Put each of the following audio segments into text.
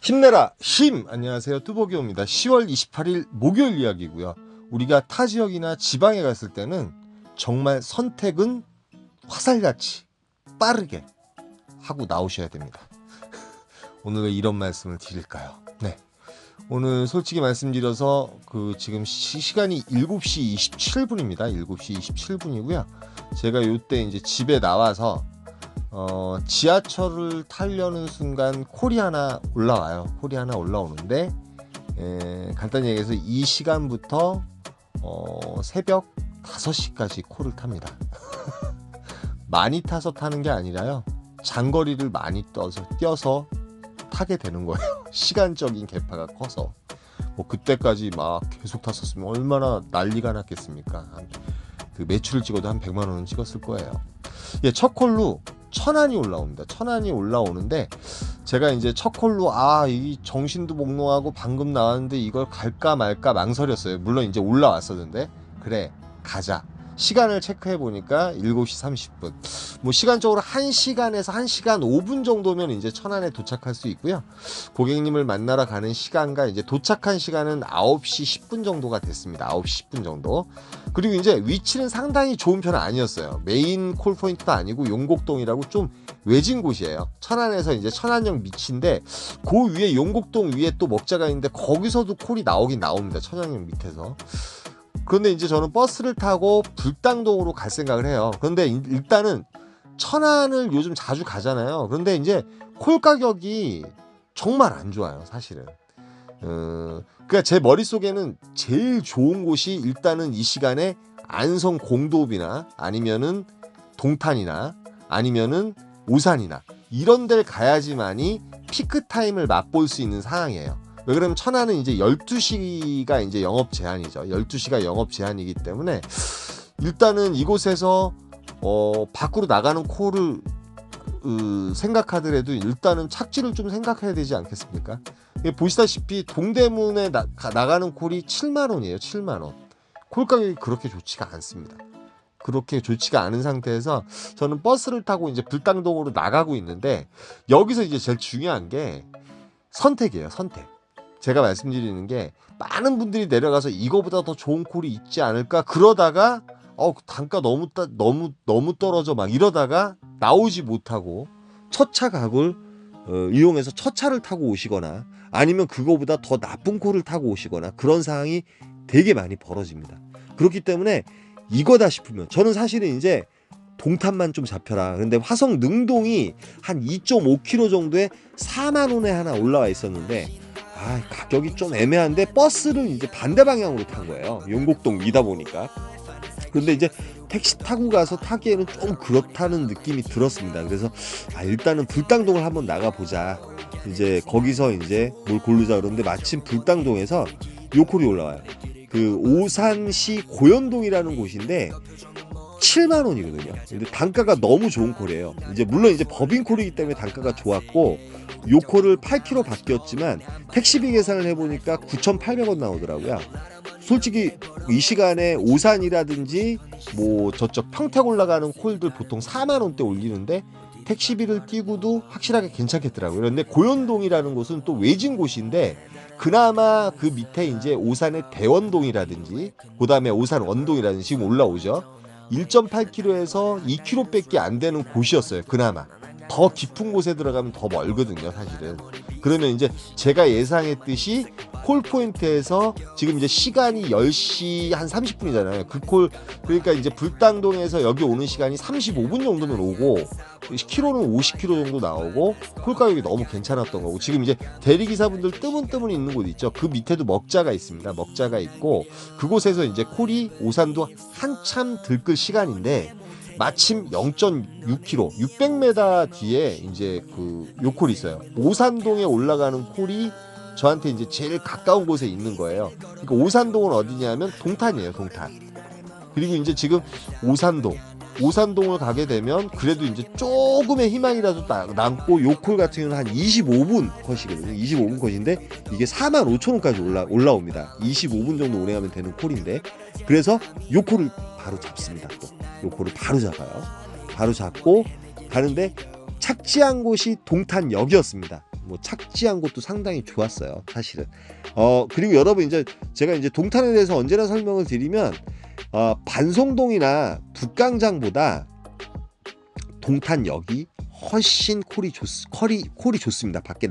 힘내라 힘! 안녕하세요, 뚜벅이옵니다. 10월 28일 목요일 이야기고요. 우리가 타 지역이나 지방에 갔을 때는 정말 선택은 화살같이 빠르게 하고 나오셔야 됩니다. 오늘 왜 이런 말씀을 드릴까요? 네, 오늘 솔직히 말씀드려서 지금 시간이 7시 27분입니다. 7시 27분이고요. 제가 요때 이제 집에 나와서 지하철을 타려는 순간 콜이 하나 올라와요. 콜이 하나 올라오는데 간단히 얘기해서 이 시간부터 새벽 5시까지 콜을 탑니다. 많이 타서 타는 게 아니라요, 장거리를 많이 뛰어서 타게 되는 거예요. 시간적인 계파가 커서. 뭐 그때까지 막 계속 탔었으면 얼마나 난리가 났겠습니까. 그 매출을 찍어도 한 100만 원은 찍었을 거예요. 예, 첫 콜로 1000원이 올라옵니다. 1000원이 올라오는데 제가 이제 첫 콜로 이 정신도 몽롱하고 방금 나왔는데 이걸 갈까 말까 망설였어요. 물론 이제 올라왔었는데 그래 가자. 시간을 체크해 보니까 7시 30분. 뭐 시간적으로 1시간에서 1시간 5분 정도면 이제 천안에 도착할 수 있고요. 고객님을 만나러 가는 시간과 이제 도착한 시간은 9시 10분 정도가 됐습니다. 9시 10분 정도. 그리고 이제 위치는 상당히 좋은 편은 아니었어요. 메인 콜 포인트도 아니고 용곡동이라고 좀 외진 곳이에요. 천안에서 이제 천안역 밑인데 그 위에 용곡동 위에 또 먹자가 있는데 거기서도 콜이 나오긴 나옵니다. 천안역 밑에서. 그런데 이제 저는 버스를 타고 불당동으로 갈 생각을 해요. 그런데 일단은 천안을 요즘 자주 가잖아요. 그런데 이제 콜 가격이 정말 안 좋아요, 사실은. 그러니까 제 머릿속에는 제일 좋은 곳이 일단은 이 시간에 안성 공도읍이나 아니면은 동탄이나 아니면은 오산이나 이런 데를 가야지만이 피크 타임을 맛볼 수 있는 상황이에요. 왜 그러면 천안은 이제 12시가 이제 영업 제한이죠. 12시가 영업 제한이기 때문에 일단은 이곳에서 밖으로 나가는 콜을 생각하더라도 일단은 착지를 좀 생각해야 되지 않겠습니까? 보시다시피 동대문에 나가는 콜이 7만원이에요. 7만원. 콜 가격이 그렇게 좋지가 않습니다. 그렇게 좋지가 않은 상태에서 저는 버스를 타고 이제 불당동으로 나가고 있는데 여기서 이제 제일 중요한 게 선택이에요. 선택. 제가 말씀드리는 게 많은 분들이 내려가서 이거보다 더 좋은 콜이 있지 않을까 그러다가 단가 너무 떨어져 막 이러다가 나오지 못하고 첫 차 각을 이용해서 첫 차를 타고 오시거나 아니면 그거보다 더 나쁜 콜을 타고 오시거나 그런 상황이 되게 많이 벌어집니다. 그렇기 때문에 이거다 싶으면 저는 사실은 이제 동탄만 좀 잡혀라. 근데 화성 능동이 한 2.5km 정도에 4만 원에 하나 올라와 있었는데 가격이 좀 애매한데 버스를 이제 반대 방향으로 탄 거예요. 용곡동 위다 보니까. 근데 이제 택시 타고 가서 타기에는 좀 그렇다는 느낌이 들었습니다. 그래서 일단은 불당동을 한번 나가보자. 이제 거기서 이제 뭘 고르자 그러는데 마침 불당동에서 요 콜이 올라와요. 그 오산시 고현동이라는 곳인데 7만 원이거든요. 근데 단가가 너무 좋은 콜이에요. 이제 물론 이제 법인 콜이기 때문에 단가가 좋았고 요 콜을 8km 바뀌었지만 택시비 계산을 해보니까 9,800원 나오더라고요. 솔직히 이 시간에 오산이라든지 뭐 저쪽 평택 올라가는 콜들 보통 4만 원대 올리는데 택시비를 띄고도 확실하게 괜찮겠더라고요. 그런데 고현동이라는 곳은 또 외진 곳인데 그나마 그 밑에 이제 오산의 대원동이라든지 그다음에 오산 원동이라든지 지금 올라오죠. 1.8km에서 2km밖에 안 되는 곳이었어요. 그나마 더 깊은 곳에 들어가면 더 멀거든요, 사실은. 그러면 이제 제가 예상했듯이 콜포인트에서 지금 이제 시간이 10시 한 30분이잖아요. 그러니까 이제 불당동에서 여기 오는 시간이 35분 정도면 오고 키로는 50km 정도 나오고 콜 가격이 너무 괜찮았던 거고 지금 이제 대리기사분들 뜨문뜨문 있는 곳 있죠. 그 밑에도 먹자가 있습니다. 먹자가 있고 그곳에서 이제 콜이 오산도 한참 들끓 시간인데 마침 0.6km, 600m 뒤에 이제 요 콜이 있어요. 오산동에 올라가는 콜이 저한테 이제 제일 가까운 곳에 있는 거예요. 그러니까 오산동은 어디냐면 동탄이에요, 동탄. 그리고 이제 지금 오산동을 가게 되면 그래도 이제 조금의 희망이라도 남고 요 콜 같은 경우는 한 25분 컷이거든요. 25분 컷인데 이게 45,000원까지 올라옵니다. 25분 정도 운행하면 되는 콜인데 그래서 요 콜을 바로 잡습니다. 또 요 콜을 바로 잡아요. 바로 잡고 가는데 착지한 곳이 동탄역이었습니다. 뭐 착지한 것도 상당히 좋았어요, 사실은. 그리고 여러분 이제 제가 이제 동탄에 대해서 언제나 설명을 드리면 반송동이나 북강장보다 동탄역이 훨씬 콜이 좋습니다. 밖에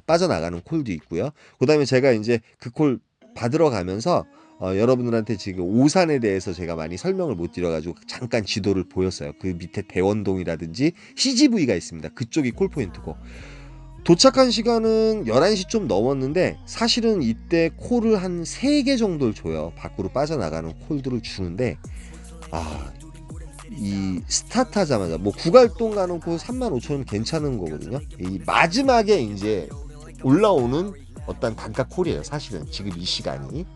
빠져나가는 콜도 있고요. 그 다음에 제가 이제 그 콜 받으러 가면서 여러분들한테 지금 오산에 대해서 제가 많이 설명을 못 드려가지고 잠깐 지도를 보였어요. 그 밑에 대원동이라든지 CGV가 있습니다. 그쪽이 콜포인트고, 도착한 시간은 11시 좀 넘었는데 사실은 이때 콜을 한 3개 정도를 줘요. 밖으로 빠져나가는 콜들을 주는데 이 스타트 하자마자 뭐 구갈동 가는 콜 35,000원 괜찮은 거거든요. 이 마지막에 이제 올라오는 어떤 단가 콜이에요. 사실은 지금 이 시간이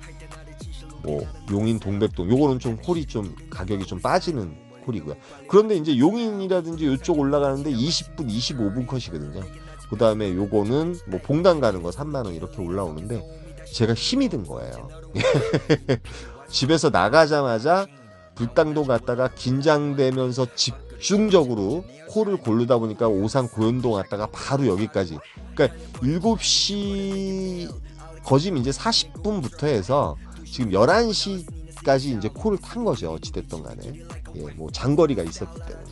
뭐 용인 동백동 요거는 좀 콜이 좀 가격이 좀 빠지는 콜이고요. 그런데 이제 용인이라든지 이쪽 올라가는데 20분 25분 컷이거든요. 그 다음에 요거는 뭐 봉당 가는 거 3만원 이렇게 올라오는데 제가 힘이 든 거예요. 집에서 나가자마자 불당동 갔다가 긴장되면서 집중적으로 콜을 고르다 보니까 오산 고현동 갔다가 바로 여기까지, 그러니까 7시 거짐 이제 40분부터 해서 지금 11시까지 이제 콜을 탄 거죠. 어찌됐든 간에. 예, 뭐 장거리가 있었기 때문에.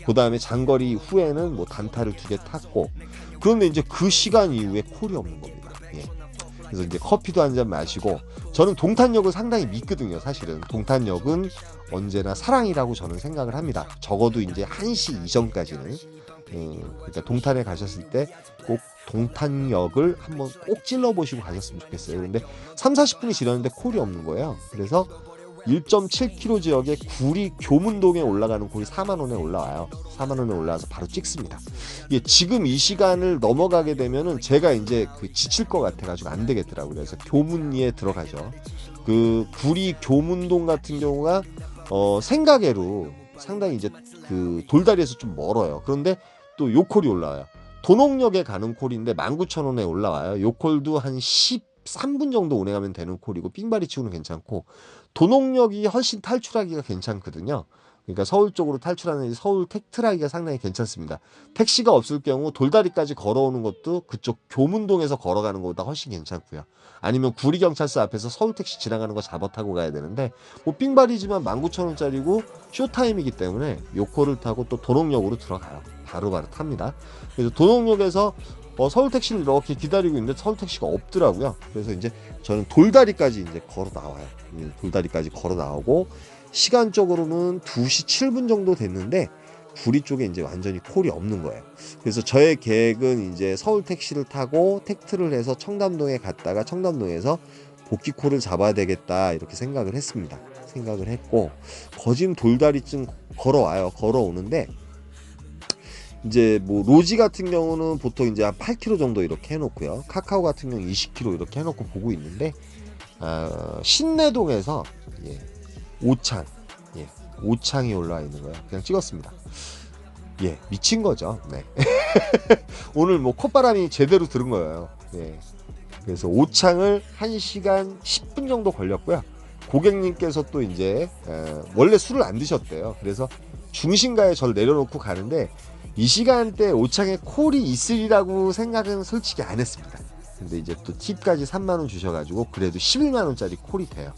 그 다음에 장거리 후에는 뭐 단타를 2개 탔고, 그런데 이제 그 시간 이후에 콜이 없는 겁니다. 예. 그래서 이제 커피도 한 잔 마시고, 저는 동탄역을 상당히 믿거든요. 사실은 동탄역은 언제나 사랑이라고 저는 생각을 합니다. 적어도 이제 1시 이전까지는. 그러니까 동탄에 가셨을 때 꼭 동탄역을 한번 꼭 찔러보시고 가셨으면 좋겠어요. 그런데 30-40분이 지났는데 콜이 없는 거예요. 그래서 1.7km 지역에 구리 교문동에 올라가는 콜이 4만원에 올라와요. 4만원에 올라와서 바로 찍습니다. 예, 지금 이 시간을 넘어가게 되면은 제가 이제 지칠 것 같아가지고 안 되겠더라고요. 그래서 교문리에 들어가죠. 그 구리 교문동 같은 경우가 생가게로 상당히 이제 그 돌다리에서 좀 멀어요. 그런데 또 요 콜이 올라와요. 도농역에 가는 콜인데 19,000원에 올라와요. 요 콜도 한 13분 정도 운행하면 되는 콜이고 삥바리 치고는 괜찮고, 도농역이 훨씬 탈출하기가 괜찮거든요. 그러니까 서울 쪽으로 탈출하는 서울 택트라기가 상당히 괜찮습니다. 택시가 없을 경우 돌다리까지 걸어오는 것도 그쪽 교문동에서 걸어가는 것보다 훨씬 괜찮고요. 아니면 구리경찰서 앞에서 서울 택시 지나가는 거 잡아 타고 가야 되는데 뭐 삥바리지만 19,000원짜리고 쇼타임이기 때문에 요 콜을 타고 또 도농역으로 들어가요. 바로바로 탑니다. 그래서 도농역에서 서울 택시를 이렇게 기다리고 있는데 서울 택시가 없더라고요. 그래서 이제 저는 돌다리까지 이제 걸어 나와요. 돌다리까지 걸어 나오고 시간적으로는 2시 7분 정도 됐는데 구리 쪽에 이제 완전히 콜이 없는 거예요. 그래서 저의 계획은 이제 서울 택시를 타고 택트를 해서 청담동에 갔다가 청담동에서 복귀 콜을 잡아야 되겠다 이렇게 생각을 했습니다. 생각을 했고 거짐 돌다리쯤 걸어와요. 걸어오는데 이제 뭐 로지 같은 경우는 보통 이제 한 8km 정도 이렇게 해놓고요. 카카오 같은 경우 20km 이렇게 해놓고 보고 있는데 신내동에서 오창, 오창이 올라와 있는 거예요. 그냥 찍었습니다. 예, 미친 거죠. 네. 오늘 뭐 콧바람이 제대로 들은 거예요. 예. 그래서 오창을 1시간 10분 정도 걸렸고요. 고객님께서 또 이제 원래 술을 안 드셨대요. 그래서 중심가에 저를 내려놓고 가는데 이 시간대 오창에 콜이 있으리라고 생각은 솔직히 안 했습니다. 근데 이제 또 팁까지 3만원 주셔가지고 그래도 11만원짜리 콜이 돼요.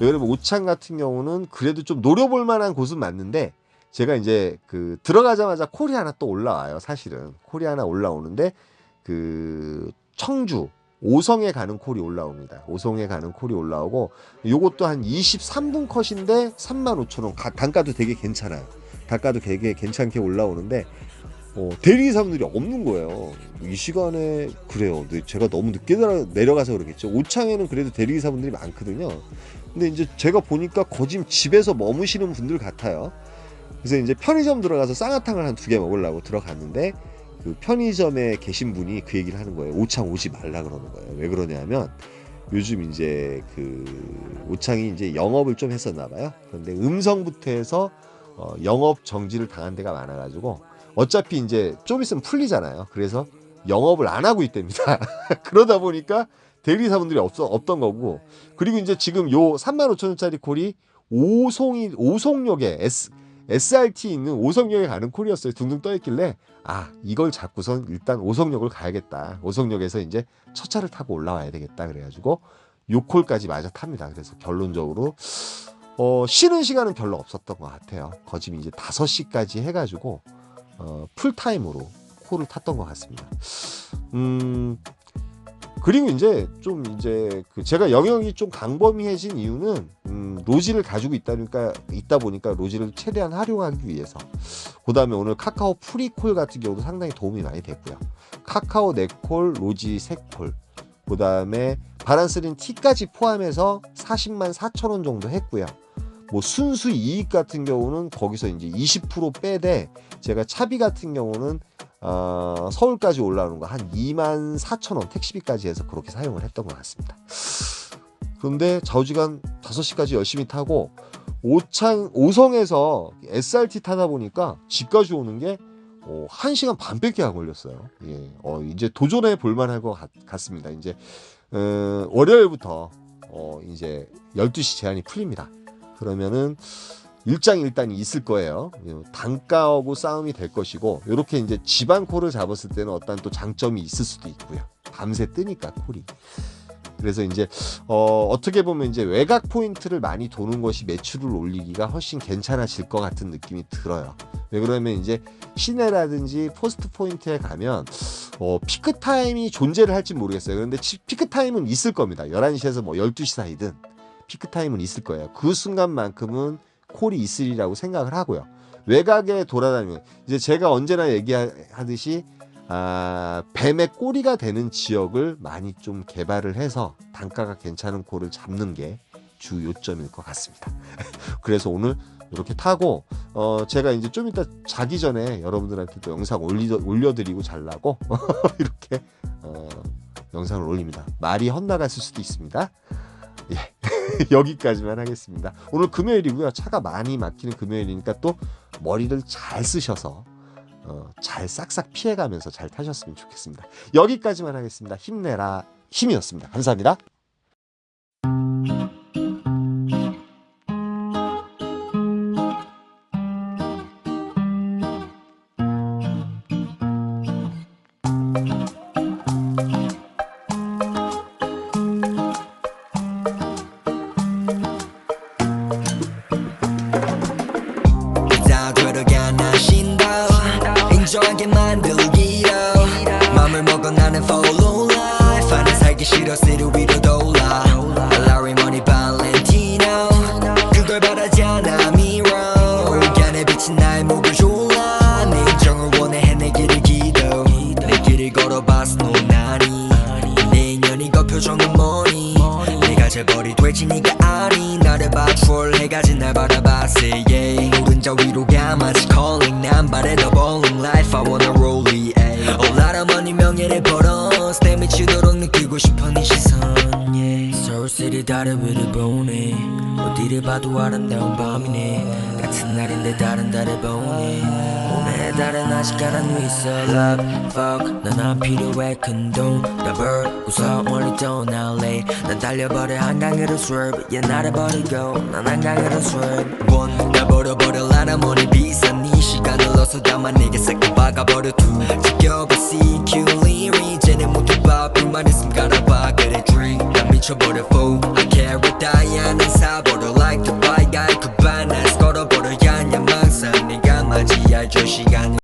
여러분 오창 같은 경우는 그래도 좀 노려볼 만한 곳은 맞는데 제가 이제 그 들어가자마자 콜이 하나 또 올라와요. 사실은 콜이 하나 올라오는데 그 청주 오성에 가는 콜이 올라옵니다. 오성에 가는 콜이 올라오고 요것도 한 23분 컷인데 35,000원. 단가도 되게 괜찮아요. 단가도 되게 괜찮게 올라오는데 대리기사분들이 없는 거예요. 이 시간에. 그래요. 제가 너무 늦게 내려가서 그러겠죠. 오창에는 그래도 대리기사분들이 많거든요. 근데 이제 제가 보니까 거짐 집에서 머무시는 분들 같아요. 그래서 이제 편의점 들어가서 쌍화탕을 한 2개 먹으려고 들어갔는데 그 편의점에 계신 분이 그 얘기를 하는 거예요. 오창 오지 말라 그러는 거예요. 왜 그러냐면 요즘 이제 그 오창이 이제 영업을 좀 했었나 봐요. 그런데 음성부터 해서 영업 정지를 당한 데가 많아가지고 어차피 이제 좀 있으면 풀리잖아요. 그래서 영업을 안 하고 있답니다. 그러다 보니까 대리사분들이 없던 거고, 그리고 이제 지금 요 35,000원짜리 콜이 오송역에 SRT 있는 오성역에 가는 콜이었어요. 둥둥 떠있길래 아 이걸 잡고선 일단 오성역을 가야겠다. 오성역에서 이제 첫 차를 타고 올라와야 되겠다. 그래가지고 요 콜까지 마저 탑니다. 그래서 결론적으로 쉬는 시간은 별로 없었던 것 같아요. 거짐이 이제 5시까지 해가지고 풀타임으로 콜을 탔던 것 같습니다. 그리고 이제 좀 이제 제가 영역이 좀 광범위해진 이유는 로지를 가지고 있다 보니까 로지를 최대한 활용하기 위해서. 그다음에 오늘 카카오 프리콜 같은 경우도 상당히 도움이 많이 됐고요. 카카오 4콜, 로지 3콜, 그다음에 바란스린 T까지 포함해서 40만 4천 원 정도 했고요. 뭐 순수 이익 같은 경우는 거기서 이제 20% 빼되 제가 차비 같은 경우는 서울까지 올라오는 거 한 2만 4천 원 택시비까지 해서 그렇게 사용을 했던 것 같습니다. 그런데 좌우지간 5시까지 열심히 타고 오성에서 SRT 타다 보니까 집까지 오는 게 1시간 반밖에 안 걸렸어요. 예, 이제 도전해 볼만할 것 같습니다. 이제 월요일부터 이제 12시 제한이 풀립니다. 그러면은 일장일단이 있을 거예요. 단가하고 싸움이 될 것이고, 이렇게 이제 지방 콜을 잡았을 때는 어떤 또 장점이 있을 수도 있고요. 밤새 뜨니까 콜이. 그래서 이제 어떻게 보면 이제 외곽 포인트를 많이 도는 것이 매출을 올리기가 훨씬 괜찮아질 것 같은 느낌이 들어요. 왜 그러면 이제 시내라든지 포스트 포인트에 가면 피크 타임이 존재를 할지 모르겠어요. 그런데 피크 타임은 있을 겁니다. 11시에서 뭐 12시 사이든 피크 타임은 있을 거예요. 그 순간만큼은 콜이 있으리라고 생각을 하고요. 외곽에 돌아다니면 이제 제가 언제나 얘기하듯이 뱀의 꼬리가 되는 지역을 많이 좀 개발을 해서 단가가 괜찮은 콜을 잡는 게 주 요점일 것 같습니다. 그래서 오늘 이렇게 타고 제가 이제 좀 이따 자기 전에 여러분들한테 또 영상 올려드리고 잘라고 이렇게 영상을 올립니다. 말이 헛나갔을 수도 있습니다. 예. 여기까지만 하겠습니다. 오늘 금요일이고요. 차가 많이 막히는 금요일이니까 또 머리를 잘 쓰셔서 잘 싹싹 피해가면서 잘 타셨으면 좋겠습니다. 여기까지만 하겠습니다. 힘내라 힘이었습니다. 감사합니다. 인정하게 만들기로 맘을 먹어 나는 follow life 나는 살기 싫어 city 위로 돌아 Larry Money Valentino 그걸 바라지 않아 mirror 안에 비친 나의 목을 졸라 내 인정을 원해 해내기를 기도 내 길을 걸어봤어 넌 아니 내 인연이 그 표정은 뭐니 내가 재벌이 될지 네가 아니 나를 봐 troll 해가지 날 바라봤어 yeah 오른자 위로 가 마치 calling 난 바래 더 bowling life I wanna roll it all lot of money 명예를 벌어 내 미치도록 느끼고 싶어 네 시선 yeah 서울시리 다른 위를 보네 어디를 봐도 아름다운 밤이네 같은 날인데 다른 달을 보네 오늘의 달은 아직 가라앉아 있어 love fuck 넌 안 필요해 큰돈 더블 웃어 멀리 떠날래 난 달려버려 한강으로 swerve yeah 나를 버리고 난 한강으로 swerve one 나 버려버려 lot of money 비싼 네 시간을 넣어서 담아 내게 싹 박아버려 two 지켜봐 CQ 이제는 모두 봐 불만 있음 갈아봐 그래 dream 난 미쳐버려 fool I carry 다이아는 사버려 like the bike guy 그 반날 걸어버려 야냐 망상 네가 맞이할 저 시간을